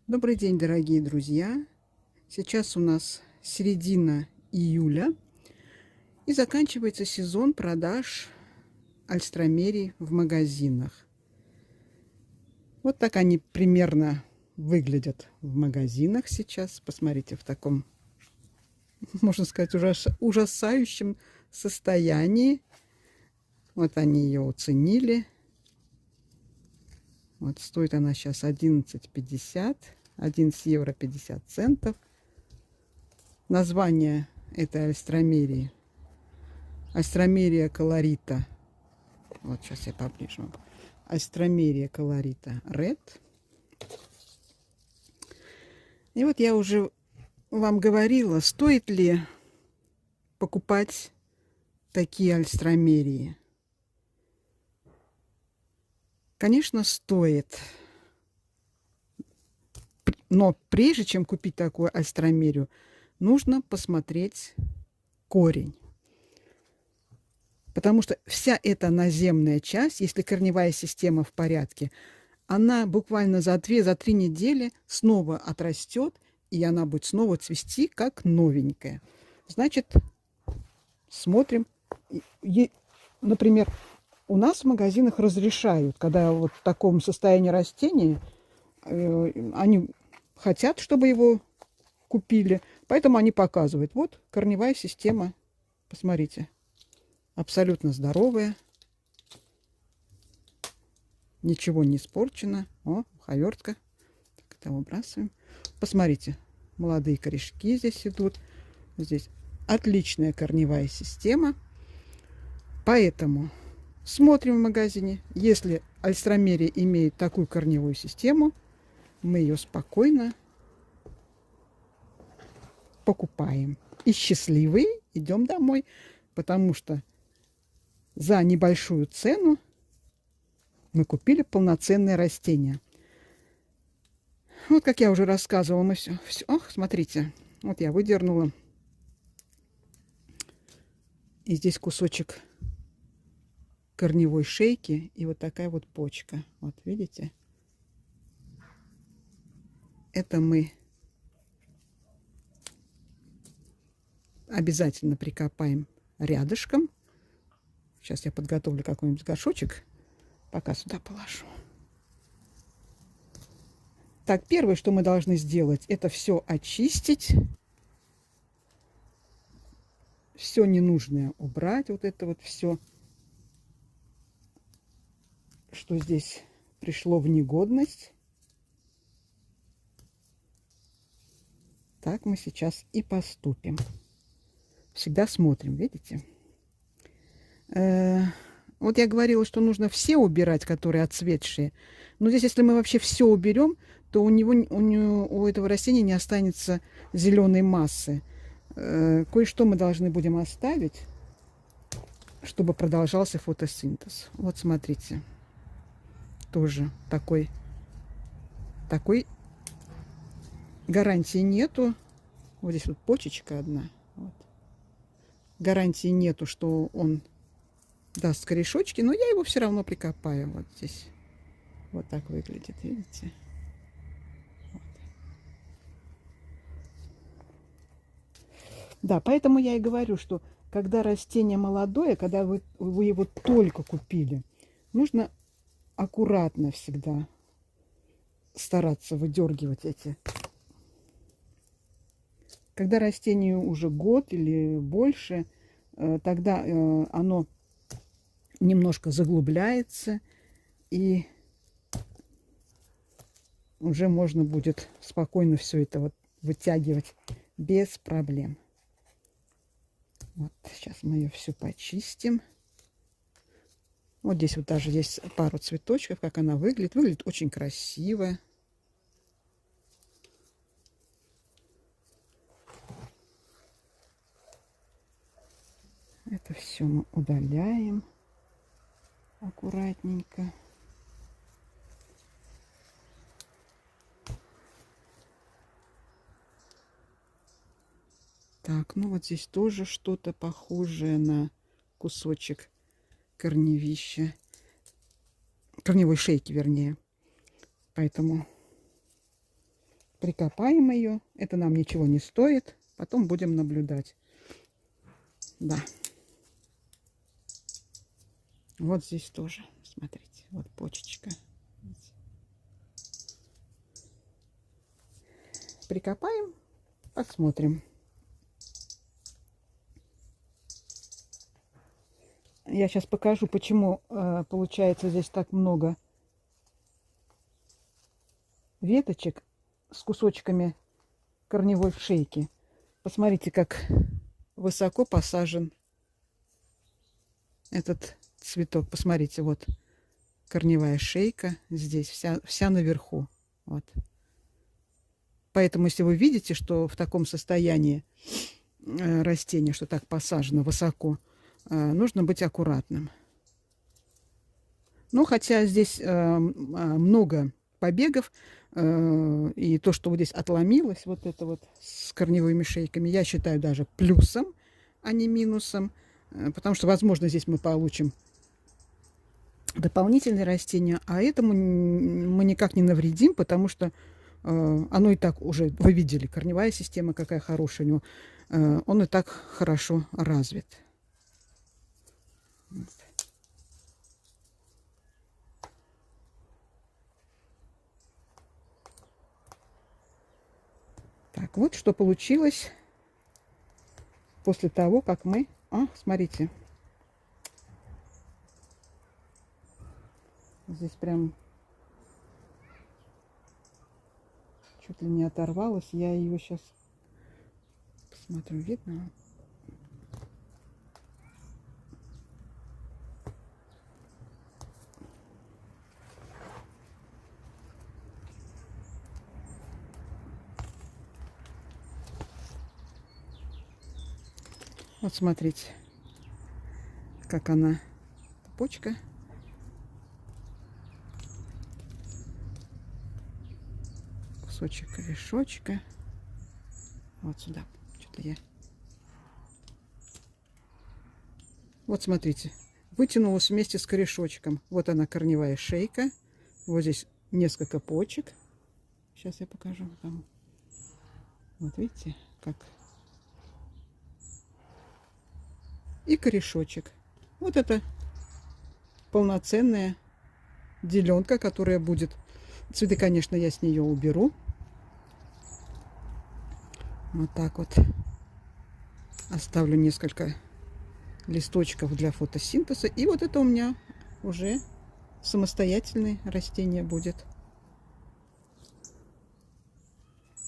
Добрый день, дорогие друзья! Сейчас у нас середина июля и заканчивается сезон продаж альстромерий в магазинах. Вот так они примерно выглядят в магазинах сейчас. Посмотрите, в таком, можно сказать, ужасающем состоянии. Вот они ее оценили. Вот стоит она сейчас 11,50, 11 евро 50 центов. Название этой альстромерии — Альстромерия колорита. Вот сейчас я поближе могу. Альстромерия колорита Red. И вот я уже вам говорила, стоит ли покупать такие альстромерии. Конечно, стоит. Но прежде чем купить такую альстромерию, нужно посмотреть корень. Потому что вся эта наземная часть, если корневая система в порядке, она буквально за 2-3 недели снова отрастет, и она будет снова цвести, как новенькая. Значит, смотрим. Например, у нас в магазинах разрешают, когда вот в таком состоянии растения, они хотят, чтобы его купили, поэтому они показывают. Вот корневая система, посмотрите, абсолютно здоровая, ничего не испорчено. О, ховертка. Так, это выбрасываем. Посмотрите, молодые корешки здесь идут. Здесь отличная корневая система. Поэтому смотрим в магазине. Если альстромерия имеет такую корневую систему, мы ее спокойно покупаем. И счастливые идем домой, потому что за небольшую цену мы купили полноценное растение. Вот как я уже рассказывала, мы все. Ох, смотрите, вот я выдернула. И здесь кусочек корневой шейки и вот такая вот почка. Вот видите? Это мы обязательно прикопаем рядышком. Сейчас я подготовлю какой-нибудь горшочек, пока сюда положу. Так, первое, что мы должны сделать, это все очистить. Все ненужное убрать. Вот это вот все, что здесь пришло в негодность. Так мы сейчас и поступим. Всегда смотрим, видите? Вот я говорила, что нужно все убирать, которые отцветшие. Но здесь, если мы вообще все уберем, то у этого растения не останется зеленой массы. Кое-что мы должны будем оставить, чтобы продолжался фотосинтез. Вот смотрите, тоже такой гарантии нету. Вот здесь вот почечка одна. Вот. Гарантии нету, что он даст корешочки, но я его все равно прикопаю. Вот здесь. Вот так выглядит, видите? Вот. Да, поэтому я и говорю, что когда растение молодое, когда вы его только купили, нужно аккуратно всегда стараться выдергивать эти. Когда растению уже год или больше, тогда оно немножко заглубляется, и уже можно будет спокойно все это вот вытягивать без проблем. Вот сейчас мы ее все почистим. Вот здесь вот даже есть пару цветочков, как она выглядит. Выглядит очень красиво. Это все мы удаляем аккуратненько. Так, ну вот здесь тоже что-то похожее на кусочек корневища, корневой шейки, вернее. Поэтому Прикопаем ее. Это нам ничего не стоит. Потом будем наблюдать. Да. Вот здесь тоже. Смотрите. Вот почечка. Прикопаем. Посмотрим. Я сейчас покажу, почему получается здесь так много веточек с кусочками корневой шейки. Посмотрите, как высоко посажен этот цветок. Посмотрите, вот корневая шейка здесь, вся наверху. Вот. Поэтому, если вы видите, что в таком состоянии растение, что так посажено высоко, нужно быть аккуратным. Ну, хотя здесь много побегов, и то, что вот здесь отломилось, вот это вот с корневыми шейками, я считаю даже плюсом, а не минусом, потому что, возможно, здесь мы получим дополнительные растения, а этому мы никак не навредим, потому что оно и так уже, вы видели, корневая система какая хорошая у него, он и так хорошо развит. Так, вот что получилось после того, как мы... смотрите. Здесь прям чуть ли не оторвалась. Я ее сейчас посмотрю, видно? Вот смотрите, как она, почка. Кусочек корешочка. Вот сюда. Что-то я... Вот смотрите, вытянулась вместе с корешочком. Вот она, корневая шейка. Вот здесь несколько почек. Сейчас я покажу вам. Вот видите, как... И корешочек. Вот это полноценная деленка, которая будет. Цветы, конечно, я с нее уберу. Вот так вот. Оставлю несколько листочков для фотосинтеза. И вот это у меня уже самостоятельное растение будет.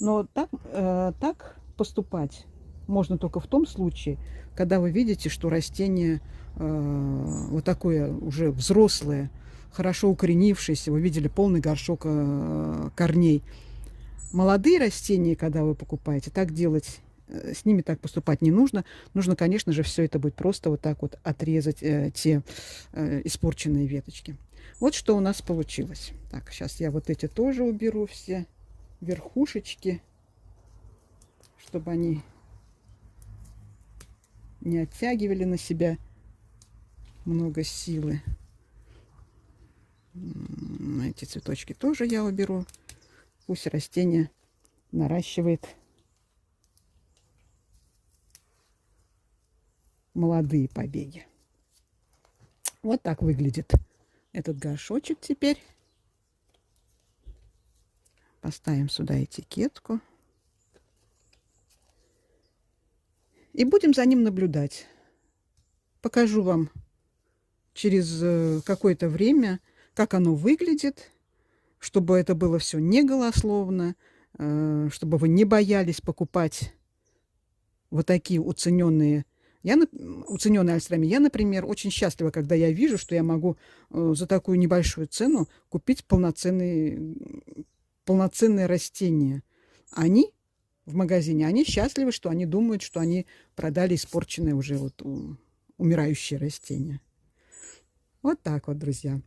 Но так поступать можно только в том случае, когда вы видите, что растение вот такое уже взрослое, хорошо укоренившееся. Вы видели полный горшок корней. Молодые растения, когда вы покупаете, так делать, с ними так поступать не нужно. Нужно, конечно же, все это будет просто вот так вот отрезать те испорченные веточки. Вот что у нас получилось. Так, сейчас я вот эти тоже уберу все верхушечки, чтобы они не оттягивали на себя много силы. Эти цветочки тоже я уберу. Пусть растение наращивает молодые побеги. Вот так выглядит этот горшочек теперь. Поставим сюда этикетку. И будем за ним наблюдать. Покажу вам через какое-то время, как оно выглядит, чтобы это было все не голословно, чтобы вы не боялись покупать вот такие уцененные альстрами. Я, например, очень счастлива, когда я вижу, что я могу за такую небольшую цену купить полноценные растения. Они в магазине, они счастливы, что они думают, что они продали испорченные уже вот умирающие растения. Вот так вот, друзья.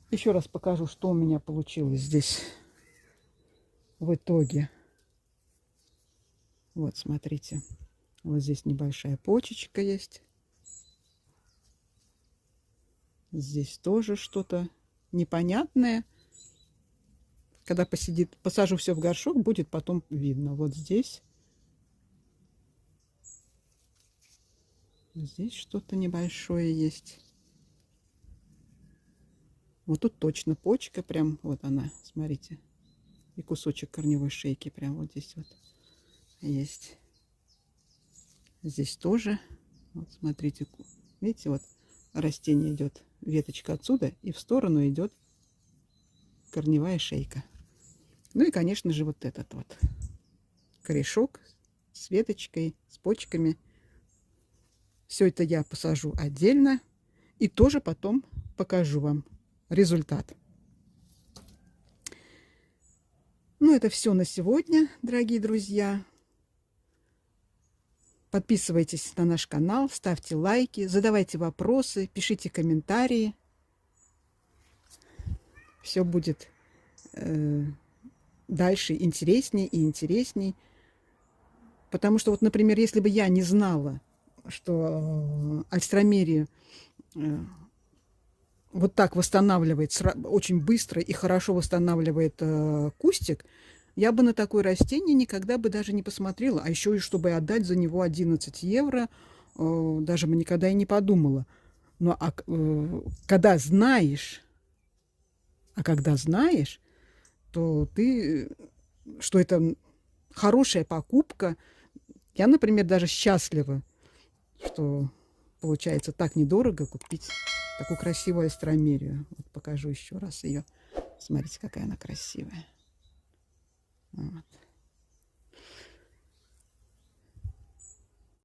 Еще раз покажу, что у меня получилось здесь в итоге. Вот, смотрите. Вот здесь небольшая почечка есть. Здесь тоже что-то непонятное. Когда посажу все в горшок, будет потом видно. Вот здесь. Здесь что-то небольшое есть. Вот тут точно почка, прям вот она, смотрите. И кусочек корневой шейки прям вот здесь вот есть. Здесь тоже. Вот смотрите, видите, вот растение идет, веточка отсюда, и в сторону идет корневая шейка. Ну и, конечно же, вот этот вот корешок с веточкой, с почками. Все это я посажу отдельно и тоже потом покажу вам результат. Ну, это все на сегодня, дорогие друзья. Подписывайтесь на наш канал, ставьте лайки, задавайте вопросы, пишите комментарии. Все будет дальше интересней и интересней. Потому что, вот, например, если бы я не знала, что альстромерия вот так восстанавливает, очень быстро и хорошо восстанавливает кустик, я бы на такое растение никогда бы даже не посмотрела. А еще и чтобы отдать за него 11 евро, даже бы никогда и не подумала. Но когда знаешь, то ты, что это хорошая покупка. Я, например, даже счастлива, что получается так недорого купить такую красивую альстромерию. Вот покажу еще раз ее. Смотрите, какая она красивая. Вот.